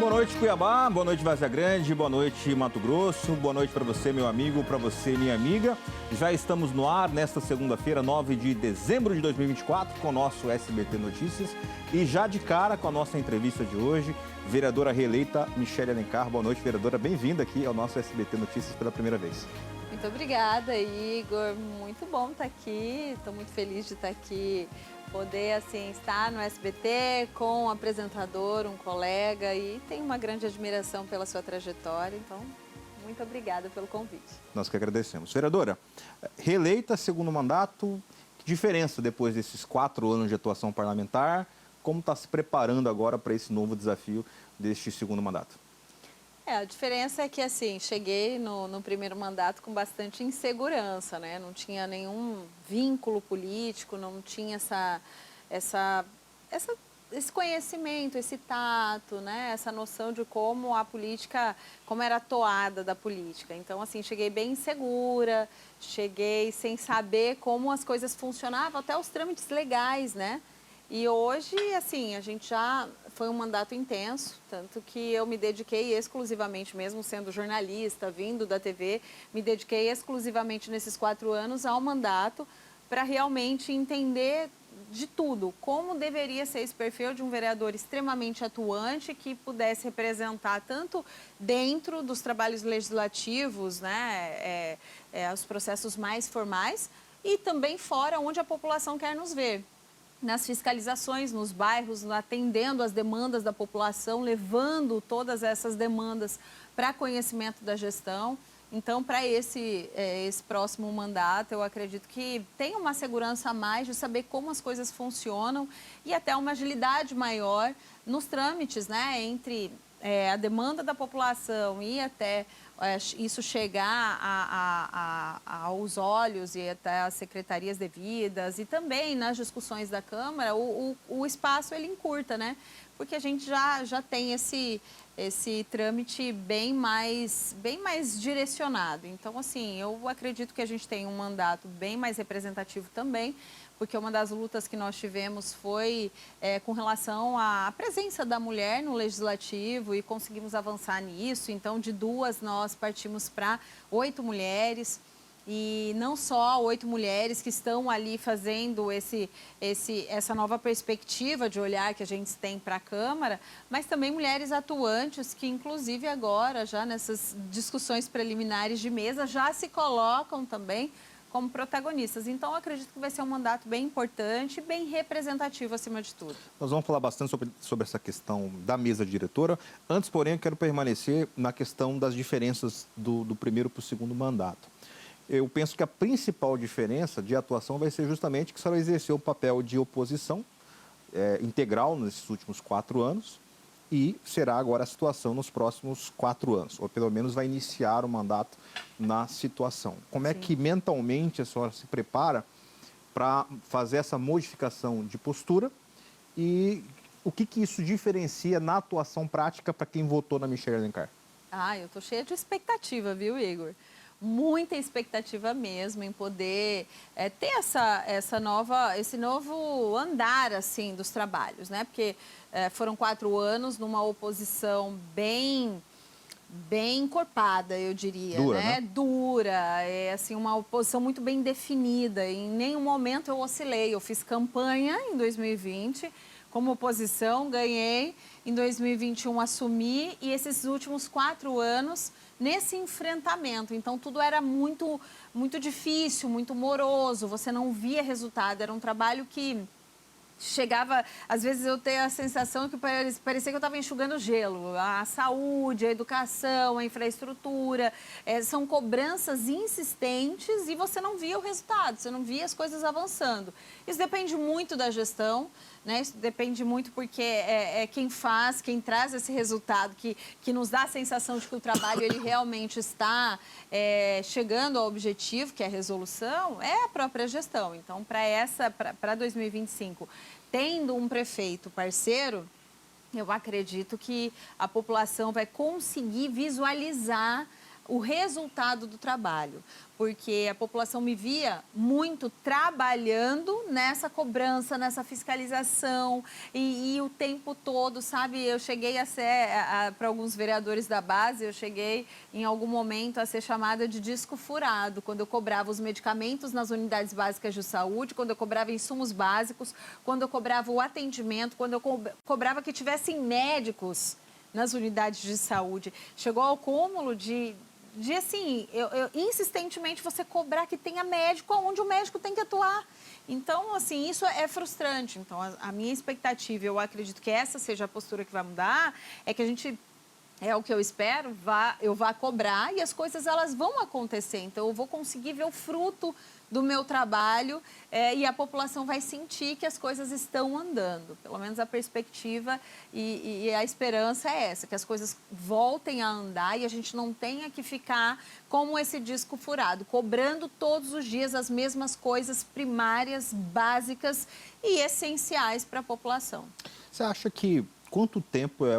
boa noite Cuiabá, boa noite Várzea Grande, boa noite Mato Grosso, boa noite para você, meu amigo, para você, minha amiga. Já estamos no ar nesta segunda-feira, 9 de dezembro de 2024, com o nosso SBT Notícias. E já de cara com a nossa entrevista de hoje, vereadora reeleita Michele Alencar. Boa noite, vereadora, bem-vinda aqui ao nosso SBT Notícias pela primeira vez. Muito obrigada, Igor. Muito bom estar aqui. Estou muito feliz de estar aqui, poder assim estar no SBT com um apresentador, um colega, e tenho uma grande admiração pela sua trajetória. Então, muito obrigada pelo convite. Nós que agradecemos. Vereadora, reeleita, segundo mandato, que diferença depois desses 4 anos de atuação parlamentar? Como está se preparando agora para esse novo desafio deste segundo mandato? A diferença é que, assim, cheguei no primeiro mandato com bastante insegurança, né? Não tinha nenhum vínculo político, não tinha esse conhecimento, esse tato, né? Essa noção de como a política, como era a toada da política. Então, assim, cheguei bem insegura, cheguei sem saber como as coisas funcionavam, até os trâmites legais, né? E hoje, assim, a gente já foi um mandato intenso, tanto que eu me dediquei exclusivamente, mesmo sendo jornalista, vindo da TV, me dediquei exclusivamente nesses 4 anos ao mandato para realmente entender de tudo, como deveria ser esse perfil de um vereador extremamente atuante que pudesse representar tanto dentro dos trabalhos legislativos, né, os processos mais formais, e também fora, onde a população quer nos ver. Nas fiscalizações, nos bairros, atendendo às demandas da população, levando todas essas demandas para conhecimento da gestão. Então, para esse próximo mandato, eu acredito que tem uma segurança a mais de saber como as coisas funcionam e até uma agilidade maior nos trâmites, né, entre a demanda da população e até isso chegar aos olhos e até as secretarias devidas, e também nas discussões da Câmara, o espaço ele encurta, né? Porque a gente já tem esse trâmite bem mais direcionado. Então, assim, eu acredito que a gente tem um mandato bem mais representativo também, porque uma das lutas que nós tivemos foi com relação à presença da mulher no Legislativo, e conseguimos avançar nisso. Então, de 2, nós partimos para 8 mulheres. E não só 8 mulheres que estão ali fazendo essa nova perspectiva de olhar que a gente tem para a Câmara, mas também mulheres atuantes que, inclusive agora, já nessas discussões preliminares de mesa, já se colocam também como protagonistas. Então, eu acredito que vai ser um mandato bem importante e bem representativo, acima de tudo. Nós vamos falar bastante sobre essa questão da mesa diretora. Antes, porém, eu quero permanecer na questão das diferenças do primeiro para o segundo mandato. Eu penso que a principal diferença de atuação vai ser justamente que a senhora exerceu o papel de oposição integral nesses últimos 4 anos, e será agora a situação nos próximos 4 anos, ou pelo menos vai iniciar o mandato na situação. Como é que mentalmente a senhora se prepara para fazer essa modificação de postura, e o que isso diferencia na atuação prática para quem votou na Michele Alencar? Eu estou cheia de expectativa, viu, Igor? Muita expectativa mesmo em poder ter esse novo andar assim dos trabalhos, né? Porque foram 4 anos numa oposição bem encorpada, eu diria, dura, né? Dura, assim, uma oposição muito bem definida. Em nenhum momento eu oscilei. Eu fiz campanha em 2020 como oposição, ganhei. Em 2021 assumi, e esses últimos 4 anos nesse enfrentamento. Então, tudo era muito difícil, muito moroso, você não via resultado. Era um trabalho que chegava, às vezes eu tenho a sensação que parecia que eu estava enxugando gelo. A saúde, a educação, a infraestrutura, são cobranças insistentes e você não via o resultado, você não via as coisas avançando. Isso depende muito da gestão, né? Isso depende muito porque quem faz, quem traz esse resultado, que nos dá a sensação de que o trabalho ele realmente está chegando ao objetivo, que é a resolução, é a própria gestão. Então, para 2025, tendo um prefeito parceiro, eu acredito que a população vai conseguir visualizar o resultado do trabalho, porque a população me via muito trabalhando nessa cobrança, nessa fiscalização e o tempo todo, sabe? Eu cheguei a ser, para alguns vereadores da base, eu cheguei em algum momento a ser chamada de disco furado, quando eu cobrava os medicamentos nas unidades básicas de saúde, quando eu cobrava insumos básicos, quando eu cobrava o atendimento, quando eu cobrava que tivessem médicos nas unidades de saúde. Chegou ao cúmulo de assim, insistentemente você cobrar que tenha médico onde o médico tem que atuar. Então, assim, isso é frustrante. Então, a minha expectativa, eu acredito que essa seja a postura que vai mudar, é que a gente, é o que eu espero, eu vá cobrar e as coisas elas vão acontecer. Então, eu vou conseguir ver o fruto do meu trabalho e a população vai sentir que as coisas estão andando. Pelo menos a perspectiva e a esperança é essa, que as coisas voltem a andar e a gente não tenha que ficar como esse disco furado, cobrando todos os dias as mesmas coisas primárias, básicas e essenciais para a população. Você acha que quanto tempo é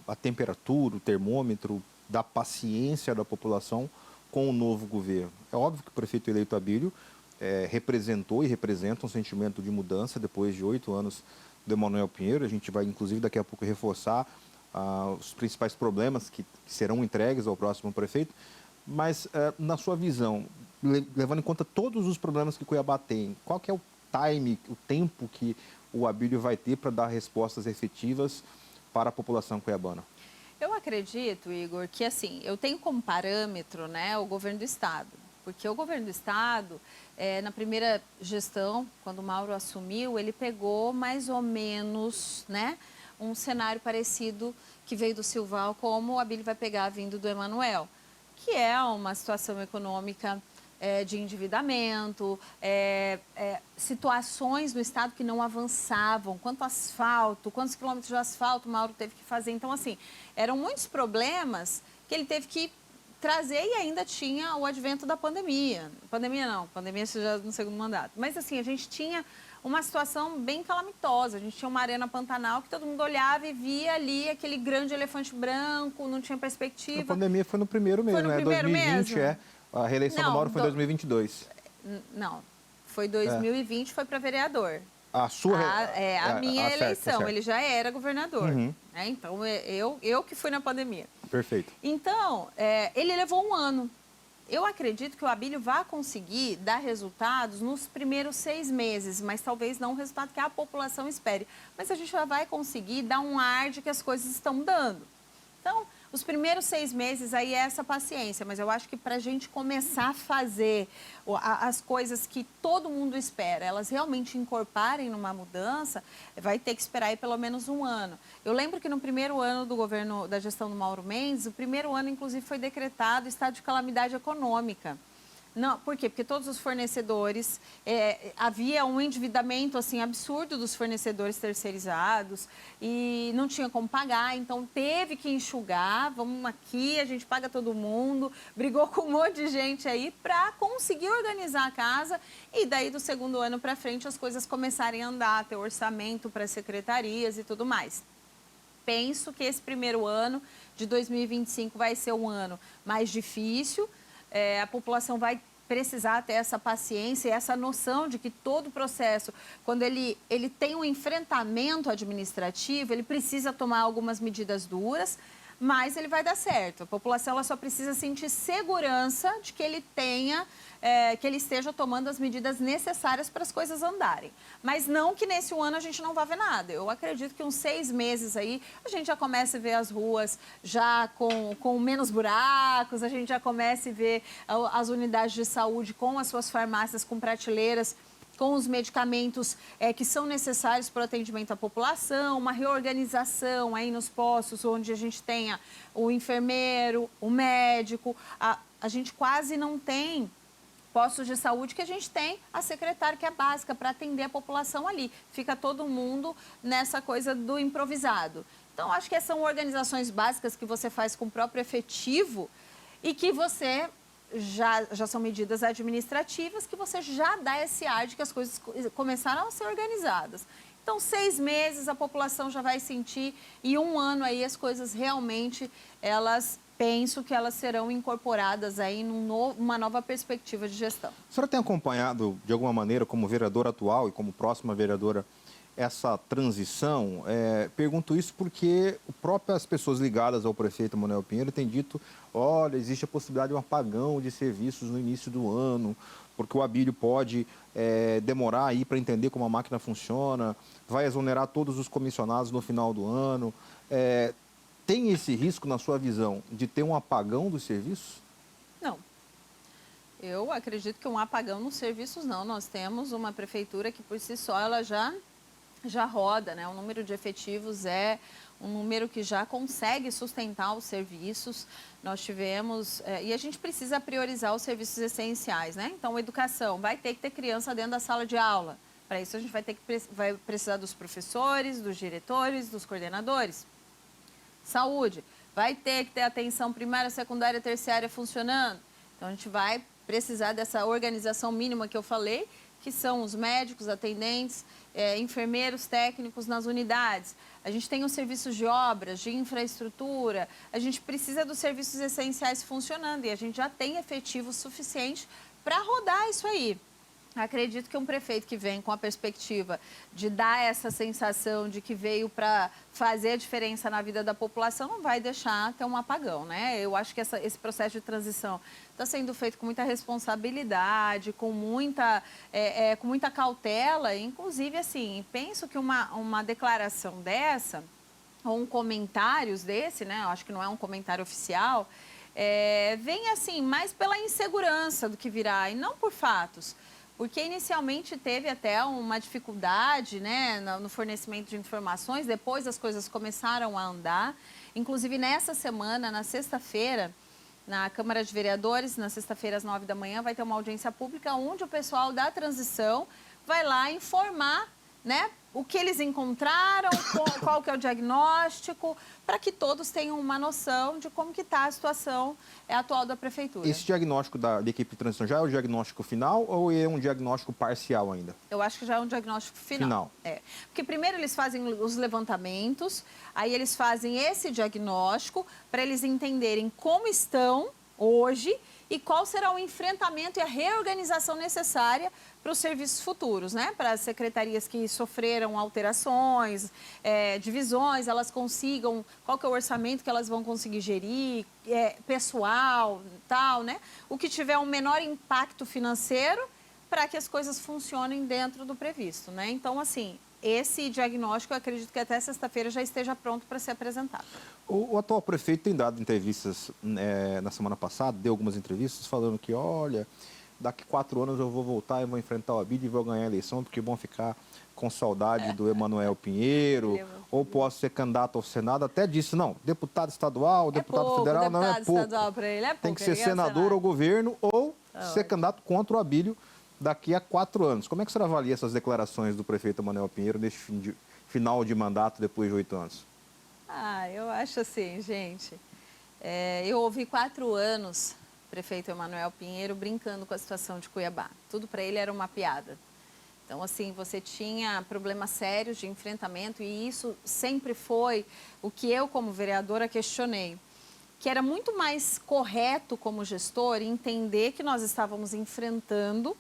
a temperatura, o termômetro da paciência da população com o novo governo? É óbvio que o prefeito eleito Abílio representou e representa um sentimento de mudança depois de 8 anos do Emanuel Pinheiro. A gente vai, inclusive, daqui a pouco reforçar os principais problemas que serão entregues ao próximo prefeito. Mas, na sua visão, levando em conta todos os problemas que Cuiabá tem, qual que é o time, o tempo que o Abílio vai ter para dar respostas efetivas para a população cuiabana? Eu acredito, Igor, que assim, eu tenho como parâmetro, né, o governo do Estado. Porque o governo do Estado, na primeira gestão, quando o Mauro assumiu, ele pegou mais ou menos, né, um cenário parecido que veio do Silval, como o Abílio vai pegar vindo do Emanuel, que é uma situação econômica de endividamento, situações no Estado que não avançavam, quantos quilômetros de asfalto o Mauro teve que fazer. Então, assim, eram muitos problemas que ele teve que trazer e ainda tinha o advento da pandemia. Pandemia já no segundo mandato. Mas, assim, a gente tinha uma situação bem calamitosa. A gente tinha uma arena Pantanal que todo mundo olhava e via ali aquele grande elefante branco, não tinha perspectiva. A pandemia foi no primeiro mesmo, foi no primeiro 2020, mesmo? A reeleição do Mauro foi em 2022. Não, foi 2020, foi para vereador. A sua... a minha eleição, certo. Ele já era governador. Uhum. Então, eu que fui na pandemia. Perfeito. Então, ele levou um ano. Eu acredito que o Abílio vai conseguir dar resultados nos primeiros 6 meses, mas talvez não o resultado que a população espere. Mas a gente já vai conseguir dar um ar de que as coisas estão dando. Então, os primeiros 6 meses aí é essa paciência, mas eu acho que para a gente começar a fazer as coisas que todo mundo espera, elas realmente incorporem numa mudança, vai ter que esperar aí pelo menos um ano. Eu lembro que no primeiro ano do governo, da gestão do Mauro Mendes, o primeiro ano, inclusive, foi decretado estado de calamidade econômica. Não, por quê? Porque todos os fornecedores, havia um endividamento assim, absurdo dos fornecedores terceirizados e não tinha como pagar, então teve que enxugar, vamos aqui, a gente paga todo mundo, brigou com um monte de gente aí para conseguir organizar a casa e daí do segundo ano para frente as coisas começarem a andar, ter orçamento para secretarias e tudo mais. Penso que esse primeiro ano de 2025 vai ser um ano mais difícil. A população vai precisar ter essa paciência e essa noção de que todo o processo, quando ele tem um enfrentamento administrativo, ele precisa tomar algumas medidas duras, mas ele vai dar certo. A população ela só precisa sentir segurança de que ele tenha, que ele esteja tomando as medidas necessárias para as coisas andarem. Mas não que nesse ano a gente não vá ver nada. Eu acredito que uns 6 meses aí a gente já comece a ver as ruas já com menos buracos, a gente já comece a ver as unidades de saúde com as suas farmácias com prateleiras, com os medicamentos que são necessários para o atendimento à população, uma reorganização aí nos postos, onde a gente tenha o enfermeiro, o médico. A gente quase não tem postos de saúde que a gente tem a secretária, que é básica para atender a população ali. Fica todo mundo nessa coisa do improvisado. Então, acho que são organizações básicas que você faz com o próprio efetivo e que você... Já são medidas administrativas que você já dá esse ar de que as coisas começaram a ser organizadas. Então, 6 meses a população já vai sentir e 1 ano aí as coisas realmente, penso que elas serão incorporadas aí numa nova perspectiva de gestão. A senhora tem acompanhado, de alguma maneira, como vereadora atual e como próxima vereadora, essa transição? Pergunto isso porque as pessoas ligadas ao prefeito Manuel Pinheiro têm dito, olha, existe a possibilidade de um apagão de serviços no início do ano, porque o Abílio pode demorar aí para entender como a máquina funciona, vai exonerar todos os comissionados no final do ano. Tem esse risco, na sua visão, de ter um apagão dos serviços? Não. Eu acredito que um apagão nos serviços não. Nós temos uma prefeitura que por si só ela já roda, né? O número de efetivos é um número que já consegue sustentar os serviços. Nós tivemos, e a gente precisa priorizar os serviços essenciais, né? Então, educação, vai ter que ter criança dentro da sala de aula. Para isso, a gente vai precisar dos professores, dos diretores, dos coordenadores. Saúde, vai ter que ter atenção primária, secundária, terciária funcionando. Então, a gente vai precisar dessa organização mínima que eu falei, que são os médicos, atendentes, enfermeiros, técnicos nas unidades. A gente tem os serviços de obras, de infraestrutura, a gente precisa dos serviços essenciais funcionando e a gente já tem efetivo suficiente para rodar isso aí. Acredito que um prefeito que vem com a perspectiva de dar essa sensação de que veio para fazer a diferença na vida da população não vai deixar ter um apagão, né? Eu acho que esse processo de transição está sendo feito com muita responsabilidade, com muita cautela. Inclusive, assim, penso que uma declaração dessa, ou um comentário desse, né? Eu acho que não é um comentário oficial, vem assim mais pela insegurança do que virá e não por fatos. Porque inicialmente teve até uma dificuldade, né, no fornecimento de informações, depois as coisas começaram a andar. Inclusive, nessa semana, na sexta-feira, na Câmara de Vereadores, na sexta-feira às 9 da manhã, vai ter uma audiência pública onde o pessoal da transição vai lá informar, né, o que eles encontraram, qual que é o diagnóstico, para que todos tenham uma noção de como que está a situação atual da Prefeitura. Esse diagnóstico da equipe de transição já é o diagnóstico final ou é um diagnóstico parcial ainda? Eu acho que já é um diagnóstico final. Porque primeiro eles fazem os levantamentos, aí eles fazem esse diagnóstico para eles entenderem como estão hoje e qual será o enfrentamento e a reorganização necessária para os serviços futuros, né? Para as secretarias que sofreram alterações, divisões, elas consigam, qual que é o orçamento que elas vão conseguir gerir, pessoal, tal, né? O que tiver um menor impacto financeiro para que as coisas funcionem dentro do previsto, né? Então, assim, esse diagnóstico, eu acredito que até sexta-feira já esteja pronto para ser apresentado. O atual prefeito tem dado entrevistas na semana passada, deu algumas entrevistas falando que, olha, daqui 4 anos eu vou voltar e vou enfrentar o Abílio e vou ganhar a eleição, porque vão ficar com saudade do Emanuel Pinheiro, ou posso ser candidato ao Senado. Até disse, não, deputado estadual, deputado federal não é pouco. Para ele é pouco. Tem que ser senador ou governo ou ser candidato contra o Abílio daqui a 4 anos. Como é que você avalia essas declarações do prefeito Emanuel Pinheiro neste final de mandato depois de 8 anos? Eu acho assim, gente, eu ouvi 4 anos o prefeito Emanuel Pinheiro brincando com a situação de Cuiabá. Tudo para ele era uma piada. Então, assim, você tinha problemas sérios de enfrentamento e isso sempre foi o que eu, como vereadora, questionei. Que era muito mais correto como gestor entender que nós estávamos enfrentando,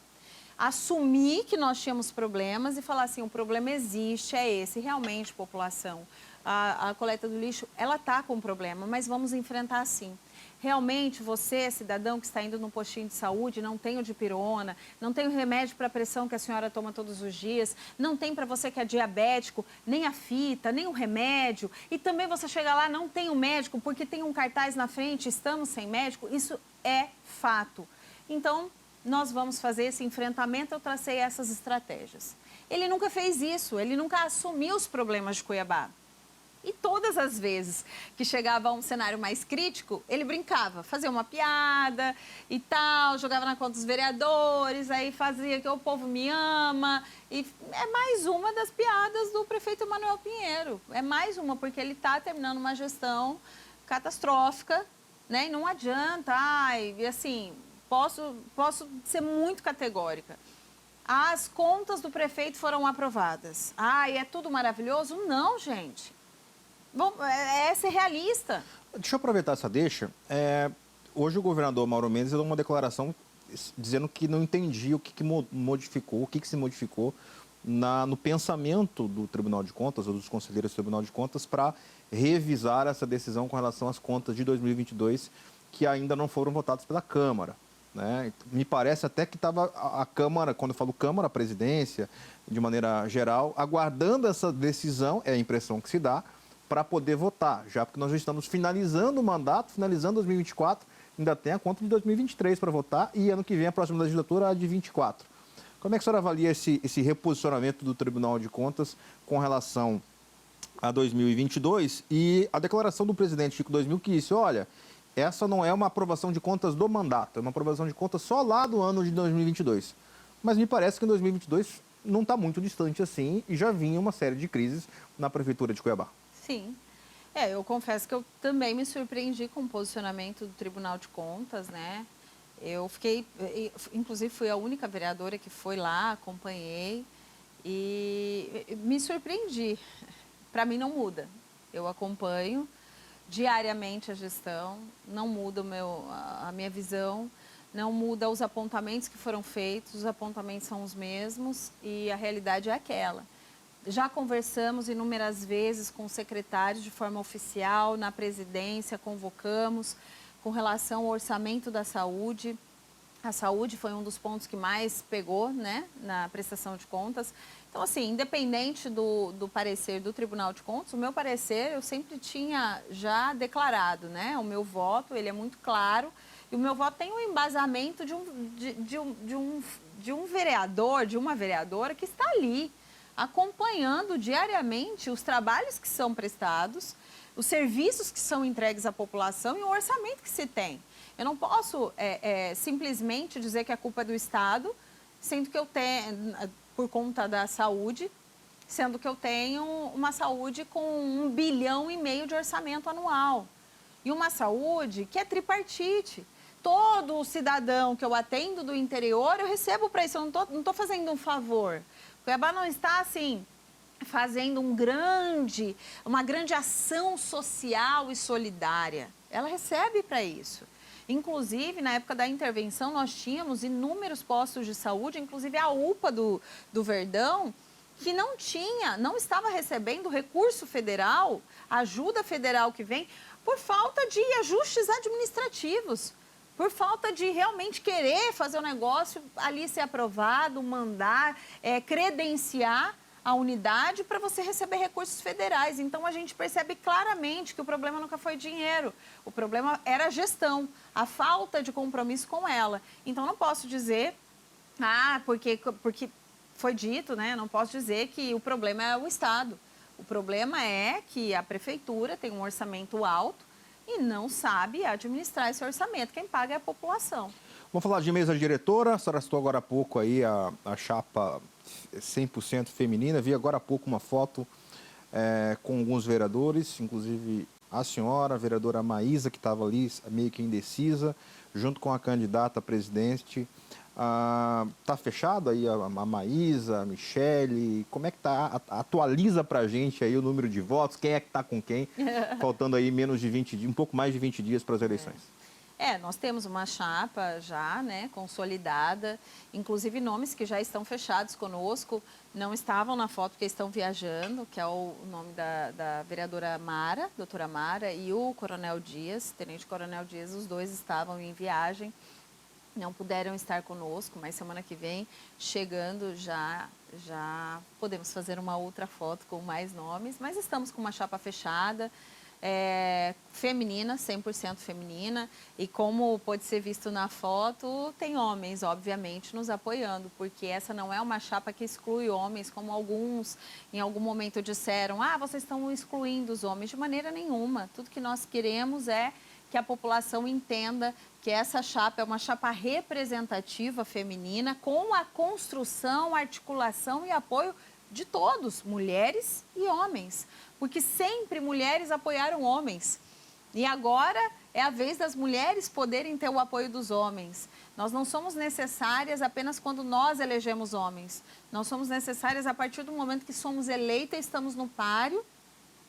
assumir que nós tínhamos problemas e falar assim, o problema existe, é esse, realmente, população. A coleta do lixo, ela está com problema, mas vamos enfrentar sim. Realmente, você, cidadão que está indo num postinho de saúde, não tem o dipirona, não tem o remédio para a pressão que a senhora toma todos os dias, não tem para você que é diabético, nem a fita, nem o remédio, e também você chega lá, não tem o médico, porque tem um cartaz na frente, estamos sem médico, isso é fato. Então, nós vamos fazer esse enfrentamento, eu tracei essas estratégias. Ele nunca fez isso, ele nunca assumiu os problemas de Cuiabá. E todas as vezes que chegava a um cenário mais crítico, ele brincava, fazia uma piada e tal, jogava na conta dos vereadores, aí fazia que o povo me ama. E é mais uma das piadas do prefeito Emanuel Pinheiro. É mais uma, porque ele está terminando uma gestão catastrófica, né? E não adianta, e assim, posso ser muito categórica. as contas do prefeito foram aprovadas. Ah, e é tudo maravilhoso? Não, gente. Bom, é ser realista. Deixa eu aproveitar essa deixa. Hoje o governador Mauro Mendes deu uma declaração dizendo que não entendia o que modificou, o que se modificou no pensamento do Tribunal de Contas, ou dos conselheiros do Tribunal de Contas, para revisar essa decisão com relação às contas de 2022, que ainda não foram votadas pela Câmara. Né? Me parece até que estava a Câmara, quando eu falo Câmara, a presidência, de maneira geral, aguardando essa decisão, é a impressão que se dá, para poder votar, já porque nós já estamos finalizando o mandato, finalizando 2024, ainda tem a conta de 2023 para votar e ano que vem a próxima legislatura, a de 24. Como é que a senhora avalia esse reposicionamento do Tribunal de Contas com relação a 2022 e a declaração do presidente Chico 2000 que disse, olha, essa não é uma aprovação de contas do mandato, é uma aprovação de contas só lá do ano de 2022. Mas me parece que em 2022 não está muito distante assim e já vinha uma série de crises na Prefeitura de Cuiabá. Sim. Eu confesso que eu também me surpreendi com o posicionamento do Tribunal de Contas, né? Eu fiquei, inclusive fui a única vereadora que foi lá, acompanhei e me surpreendi. Para mim não muda. Eu acompanho diariamente a gestão, não muda a minha visão, não muda os apontamentos que foram feitos, os apontamentos são os mesmos e a realidade é aquela. Já conversamos inúmeras vezes com secretários de forma oficial, na presidência, convocamos com relação ao orçamento da saúde. A saúde foi um dos pontos que mais pegou, né, na prestação de contas. Então, assim, independente do parecer do Tribunal de Contas, o meu parecer eu sempre tinha já declarado, né? O meu voto, ele é muito claro e o meu voto tem um embasamento de um vereador, de uma vereadora que está ali, acompanhando diariamente os trabalhos que são prestados, os serviços que são entregues à população e o orçamento que se tem. Eu não posso simplesmente dizer que a culpa é do Estado, sendo que eu tenho, por conta da saúde, sendo que eu tenho uma saúde com 1,5 bilhão de orçamento anual. E uma saúde que é tripartite. Todo cidadão que eu atendo do interior, eu recebo para isso, eu não estou fazendo um favor. Cuiabá não está, assim, fazendo uma grande ação social e solidária. Ela recebe para isso. Inclusive, na época da intervenção, nós tínhamos inúmeros postos de saúde, inclusive a UPA do Verdão, que não estava recebendo recurso federal, ajuda federal que vem, por falta de ajustes administrativos. Por falta de realmente querer fazer o negócio ali ser aprovado, mandar, credenciar a unidade para você receber recursos federais. Então, a gente percebe claramente que o problema nunca foi dinheiro. O problema era a gestão, a falta de compromisso com ela. Então, não posso dizer, porque foi dito, né? Não posso dizer que o problema é o Estado. O problema é que a Prefeitura tem um orçamento alto, e não sabe administrar esse orçamento. Quem paga é a população. Vamos falar de mesa diretora. A senhora citou agora há pouco aí a chapa 100% feminina. Vi agora há pouco uma foto com alguns vereadores, inclusive a senhora, a vereadora Maísa, que estava ali meio que indecisa, junto com a candidata a presidente. Tá fechado aí a Maísa, a Michele, como é que tá? Atualiza pra gente aí o número de votos, quem é que tá com quem, faltando aí menos de 20 dias, um pouco mais de 20 dias para as eleições. Nós temos uma chapa já, né, consolidada, inclusive nomes que já estão fechados conosco, não estavam na foto porque estão viajando, que é o nome da vereadora Mara, doutora Mara, e o Coronel Dias, Tenente Coronel Dias, os dois estavam em viagem. Não puderam estar conosco, mas semana que vem, chegando, já podemos fazer uma outra foto com mais nomes. Mas estamos com uma chapa fechada, feminina, 100% feminina. E como pode ser visto na foto, tem homens, obviamente, nos apoiando. Porque essa não é uma chapa que exclui homens, como alguns em algum momento disseram. Vocês estão excluindo os homens. De maneira nenhuma. Tudo que nós queremos é que a população entenda que essa chapa é uma chapa representativa feminina com a construção, articulação e apoio de todos, mulheres e homens. Porque sempre mulheres apoiaram homens. E agora é a vez das mulheres poderem ter o apoio dos homens. Nós não somos necessárias apenas quando nós elegemos homens. Nós somos necessárias a partir do momento que somos eleitas, estamos no páreo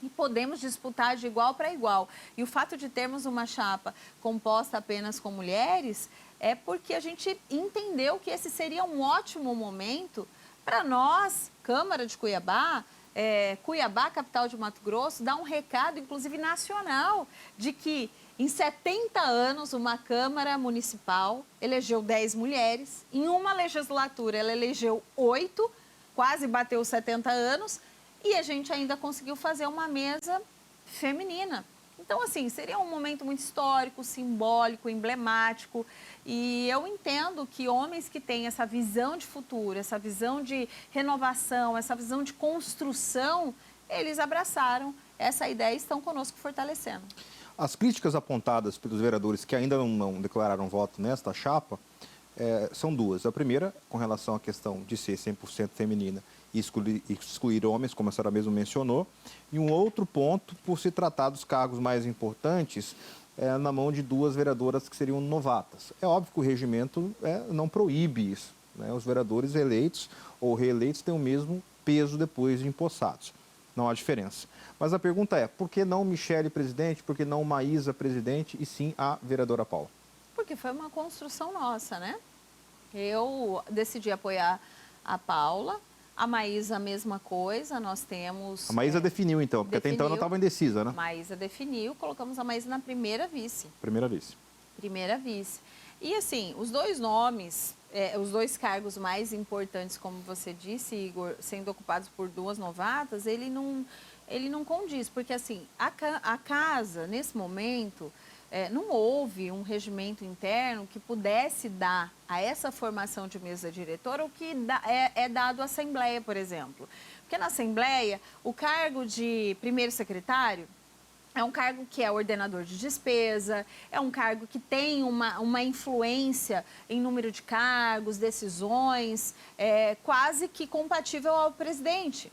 e podemos disputar de igual para igual. E o fato de termos uma chapa composta apenas com mulheres é porque a gente entendeu que esse seria um ótimo momento para nós, Câmara de Cuiabá, Cuiabá, capital de Mato Grosso, dar um recado, inclusive nacional, de que em 70 anos uma Câmara Municipal elegeu 10 mulheres, em uma legislatura ela elegeu 8, quase bateu 70 anos, e a gente ainda conseguiu fazer uma mesa feminina. Então, assim, seria um momento muito histórico, simbólico, emblemático. E eu entendo que homens que têm essa visão de futuro, essa visão de renovação, essa visão de construção, eles abraçaram essa ideia e estão conosco fortalecendo. As críticas apontadas pelos vereadores que ainda não declararam voto nesta chapa são duas. A primeira, com relação à questão de ser 100% feminina e excluir homens, como a senhora mesmo mencionou. E um outro ponto, por se tratar dos cargos mais importantes na mão de duas vereadoras que seriam novatas. É óbvio que o regimento não proíbe isso, né? Os vereadores eleitos ou reeleitos têm o mesmo peso depois de empossados. Não há diferença. Mas a pergunta é, por que não Michele presidente, por que não Maísa presidente e sim a vereadora Paula? Porque foi uma construção nossa, né? Eu decidi apoiar a Paula, a Maísa a mesma coisa, nós temos... A Maísa definiu então, porque até então ela estava indecisa, né? Maísa definiu, colocamos a Maísa na primeira vice. Primeira vice. Primeira vice. E assim, os dois nomes, os dois cargos mais importantes, como você disse, Igor, sendo ocupados por duas novatas, ele não condiz, porque assim, a casa, nesse momento, não houve um regimento interno que pudesse dar a essa formação de mesa diretora o que é dado à Assembleia, por exemplo. Porque na Assembleia, o cargo de primeiro secretário é um cargo que é ordenador de despesa, é um cargo que tem uma influência em número de cargos, decisões, quase que compatível ao presidente.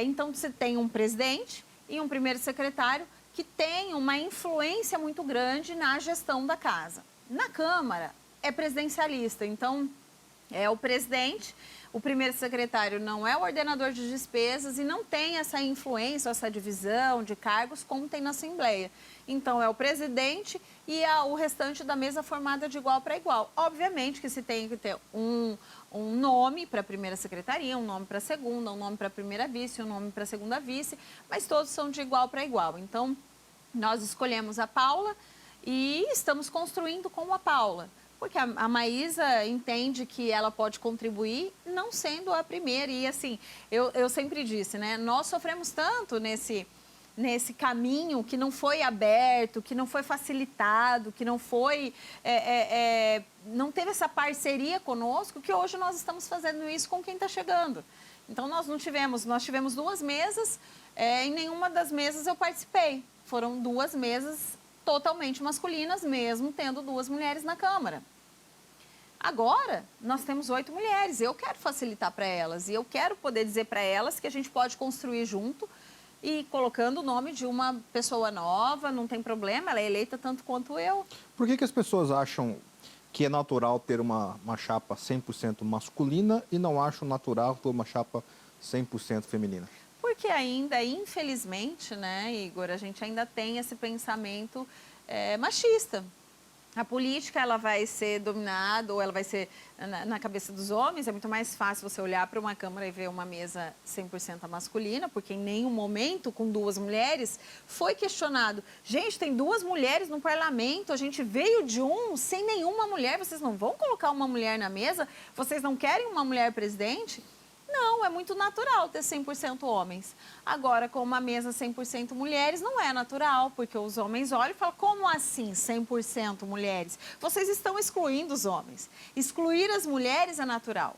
Então, você tem um presidente e um primeiro secretário que tem uma influência muito grande na gestão da casa. Na Câmara, é presidencialista, então é o presidente, o primeiro secretário não é o ordenador de despesas e não tem essa influência, essa divisão de cargos como tem na Assembleia. Então, é o presidente e o restante da mesa formada de igual para igual. Obviamente que se tem que ter um nome para a primeira secretaria, um nome para a segunda, um nome para a primeira vice, um nome para a segunda vice, mas todos são de igual para igual. Então, nós escolhemos a Paula e estamos construindo com a Paula. Porque a Maísa entende que ela pode contribuir não sendo a primeira. E assim, eu sempre disse, né? Nós sofremos tanto nesse caminho que não foi aberto, que não foi facilitado, que não foi... não teve essa parceria conosco, que hoje nós estamos fazendo isso com quem está chegando. Então, nós tivemos 2 mesas, em nenhuma das mesas eu participei. Foram 2 mesas totalmente masculinas, mesmo tendo 2 mulheres na Câmara. Agora, nós temos 8 mulheres, eu quero facilitar para elas e eu quero poder dizer para elas que a gente pode construir junto e colocando o nome de uma pessoa nova, não tem problema, ela é eleita tanto quanto eu. Por que as pessoas acham que é natural ter uma chapa 100% masculina e não acham natural ter uma chapa 100% feminina? Porque ainda, infelizmente, né, Igor, a gente ainda tem esse pensamento machista. A política, ela vai ser dominada, ou ela vai ser na cabeça dos homens. É muito mais fácil você olhar para uma Câmara e ver uma mesa 100% masculina, porque em nenhum momento, com 2 mulheres, foi questionado. Gente, tem 2 mulheres no parlamento, a gente veio de sem nenhuma mulher, vocês não vão colocar uma mulher na mesa? Vocês não querem uma mulher presidente? Não, é muito natural ter 100% homens. Agora, com uma mesa 100% mulheres, não é natural, porque os homens olham e falam, como assim 100% mulheres? Vocês estão excluindo os homens. Excluir as mulheres é natural.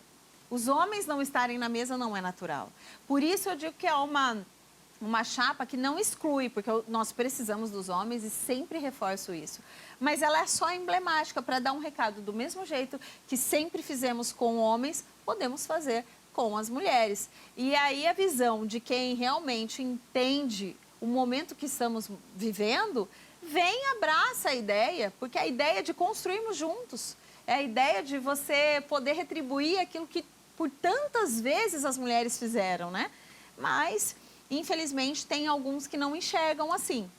Os homens não estarem na mesa não é natural. Por isso eu digo que é uma chapa que não exclui, porque nós precisamos dos homens e sempre reforço isso. Mas ela é só emblemática para dar um recado. Do mesmo jeito que sempre fizemos com homens, podemos fazer com as mulheres. E aí a visão de quem realmente entende o momento que estamos vivendo vem, abraça a ideia, porque a ideia é de construirmos juntos, é a ideia de você poder retribuir aquilo que por tantas vezes as mulheres fizeram, né? Mas, infelizmente, tem alguns que não enxergam assim.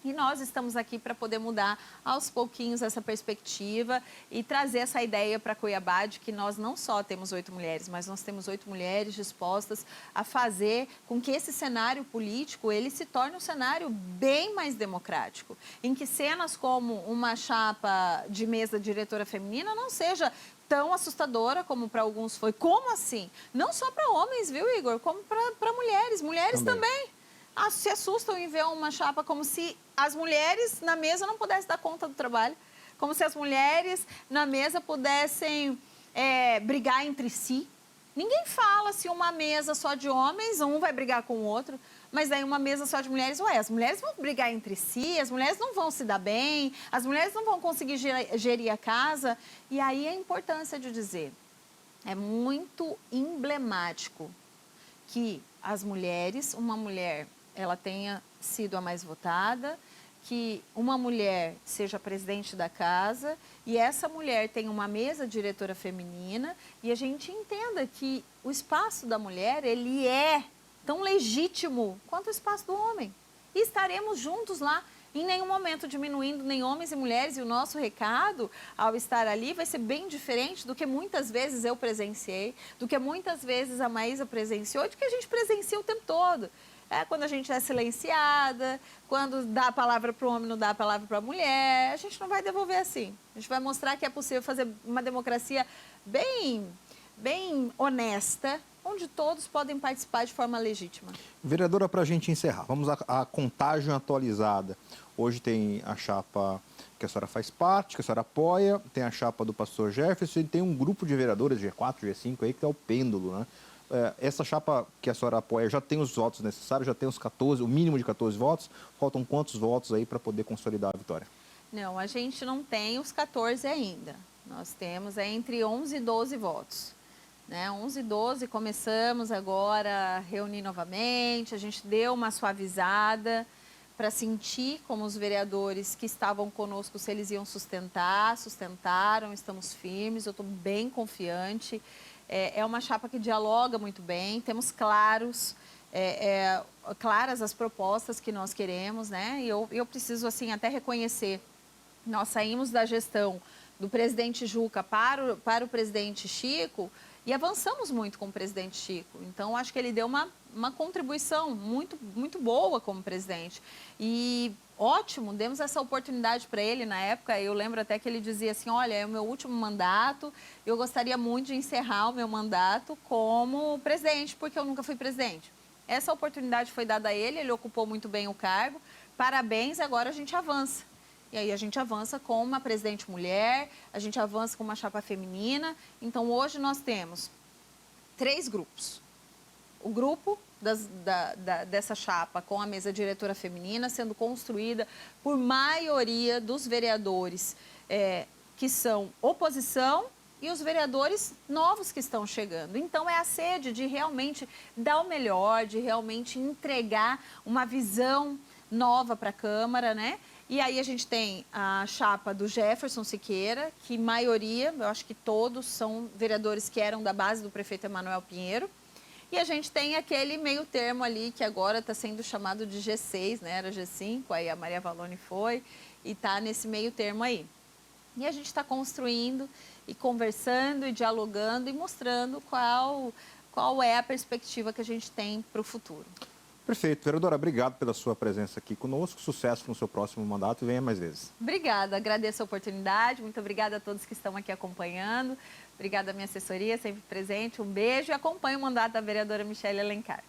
E nós estamos aqui para poder mudar aos pouquinhos essa perspectiva e trazer essa ideia para Cuiabá de que nós não só temos 8 mulheres, mas nós temos 8 mulheres dispostas a fazer com que esse cenário político ele se torne um cenário bem mais democrático, em que cenas como uma chapa de mesa diretora feminina não seja tão assustadora como para alguns foi. Como assim? Não só para homens, viu, Igor? Como para mulheres. Mulheres também. Se assustam em ver uma chapa como se as mulheres na mesa não pudessem dar conta do trabalho, como se as mulheres na mesa pudessem brigar entre si. Ninguém fala se uma mesa só de homens, um vai brigar com o outro, mas aí uma mesa só de mulheres, as mulheres vão brigar entre si, as mulheres não vão se dar bem, as mulheres não vão conseguir gerir a casa. E aí a importância de dizer, é muito emblemático que as mulheres, uma mulher, ela tenha sido a mais votada, que uma mulher seja presidente da casa e essa mulher tenha uma mesa diretora feminina e a gente entenda que o espaço da mulher, ele é tão legítimo quanto o espaço do homem. E estaremos juntos lá, em nenhum momento diminuindo nem homens e mulheres, e o nosso recado ao estar ali vai ser bem diferente do que muitas vezes eu presenciei, do que muitas vezes a Maísa presenciou, do que a gente presencia o tempo todo. Quando a gente é silenciada, quando dá a palavra para o homem, não dá a palavra para a mulher, a gente não vai devolver assim. A gente vai mostrar que é possível fazer uma democracia bem honesta, onde todos podem participar de forma legítima. Vereadora, para a gente encerrar, vamos à contagem atualizada. Hoje tem a chapa que a senhora faz parte, que a senhora apoia, tem a chapa do pastor Jefferson e tem um grupo de vereadores, G4, G5, aí, que é o pêndulo, né? Essa chapa que a senhora apoia já tem os votos necessários, já tem os 14, o mínimo de 14 votos. Faltam quantos votos aí para poder consolidar a vitória? Não, a gente não tem os 14 ainda. Nós temos entre 11 e 12 votos. 11 e 12, começamos agora a reunir novamente, a gente deu uma suavizada para sentir como os vereadores que estavam conosco, se eles iam sustentar, sustentaram, estamos firmes, eu estou bem confiante. É uma chapa que dialoga muito bem, temos claras as propostas que nós queremos, né? E eu preciso, assim, até reconhecer, nós saímos da gestão do presidente Juca para o presidente Chico e avançamos muito com o presidente Chico. Então, acho que ele deu uma contribuição muito, muito boa como presidente. E ótimo, demos essa oportunidade para ele na época. Eu lembro até que ele dizia assim, olha, é o meu último mandato, eu gostaria muito de encerrar o meu mandato como presidente, porque eu nunca fui presidente. Essa oportunidade foi dada a ele, ele ocupou muito bem o cargo. Parabéns, agora a gente avança. E aí a gente avança com uma presidente mulher, a gente avança com uma chapa feminina. Então, hoje nós temos 3 grupos. O grupo dessa chapa com a mesa diretora feminina sendo construída por maioria dos vereadores que são oposição e os vereadores novos que estão chegando. Então, é a sede de realmente dar o melhor, de realmente entregar uma visão nova para a Câmara, né? E aí a gente tem a chapa do Jefferson Siqueira, que maioria, eu acho que todos são vereadores que eram da base do prefeito Emanuel Pinheiro. E a gente tem aquele meio termo ali que agora está sendo chamado de G6, né? Era G5, aí a Maria Valone foi e está nesse meio termo aí. E a gente está construindo e conversando e dialogando e mostrando qual é a perspectiva que a gente tem para o futuro. Perfeito. Vereadora, obrigado pela sua presença aqui conosco. Sucesso no seu próximo mandato e venha mais vezes. Obrigada, agradeço a oportunidade. Muito obrigada a todos que estão aqui acompanhando. Obrigada à minha assessoria, sempre presente. Um beijo e acompanhe o mandato da vereadora Michele Alencar.